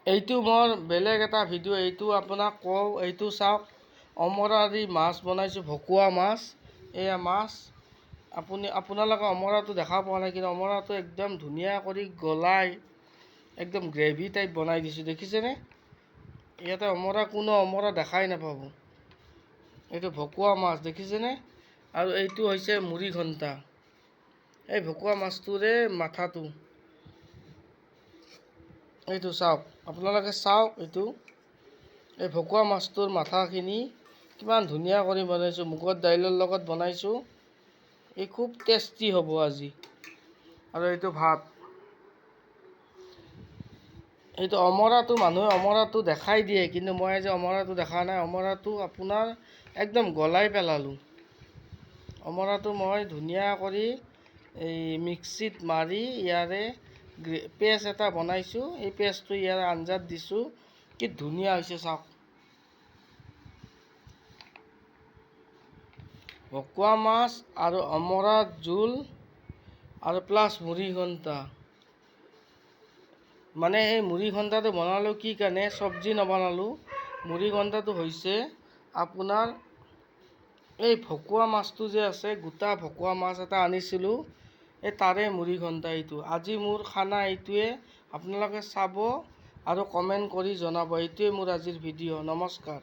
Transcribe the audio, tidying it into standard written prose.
এইটো মোৰ বেলেগ এটা ভিডিঅ'। এইটো আপোনাক কওঁ, এইটো চাওক, অমৰা দি মাছ বনাইছোঁ, ভকুৱা মাছ। এয়া মাছ। আপোনালোকে অমৰাটো দেখা পোৱা নাই, কিন্তু অমৰাটো একদম ধুনীয়া কৰি গলাই একদম গ্ৰেভি টাইপ বনাই দিছোঁ, দেখিছেনে? ইয়াতে কোনো অমৰা দেখাই নাপাব। এইটো ভকুৱা মাছ, দেখিছেনে? আৰু এইটো হৈছে মুড়ি ঘণ্টা। এই ভকুৱা মাছটোৰে মাথাটো। এইটো চাওক, আপোনালোকে চাওক এইটো। এই ভকুৱা মাছটোৰ মাথাখিনি কিমান ধুনীয়া কৰি বনাইছোঁ, মুগৰ দাইলৰ লগত বনাইছোঁ। এই খুব টেষ্টি হ'ব আজি। আৰু এইটো ভাত। এইটো মানুহে অমৰাটো দেখাই দিয়ে, কিন্তু মই আজি অমৰাটো দেখা নাই। অমৰাটো আপোনাৰ একদম গলাই পেলালোঁ। অমৰাটো মই ধুনীয়া কৰি এই মিক্সিত মাৰি ইয়াৰে পেষ্ট এটা বনাইছোঁ। এই পেষ্টটো ইয়াৰ আঞ্জাত দিছোঁ। কি ধুনীয়া হৈছে চাওক। ভকুৱা মাছ আৰু অমৰাৰ জোল আৰু প্লাছ মুড়ি ঘণ্টা। মানে এই মুড়ি ঘণ্টাটো বনালোঁ কি কাৰণে, চব্জি নবনালোঁ। মুড়ি ঘণ্টাটো হৈছে আপোনাৰ এই ভকুৱা মাছটো যে আছে, গোটা ভকুৱা মাছ এটা আনিছিলোঁ, এই তাৰে মুড়ি ঘণ্টা এইটো। আজি মোৰ খানা এইটোৱে। আপোনালোকে চাব আৰু কমেণ্ট কৰি জনাব। এইটোৱে মোৰ আজিৰ ভিডিঅ'। নমস্কাৰ।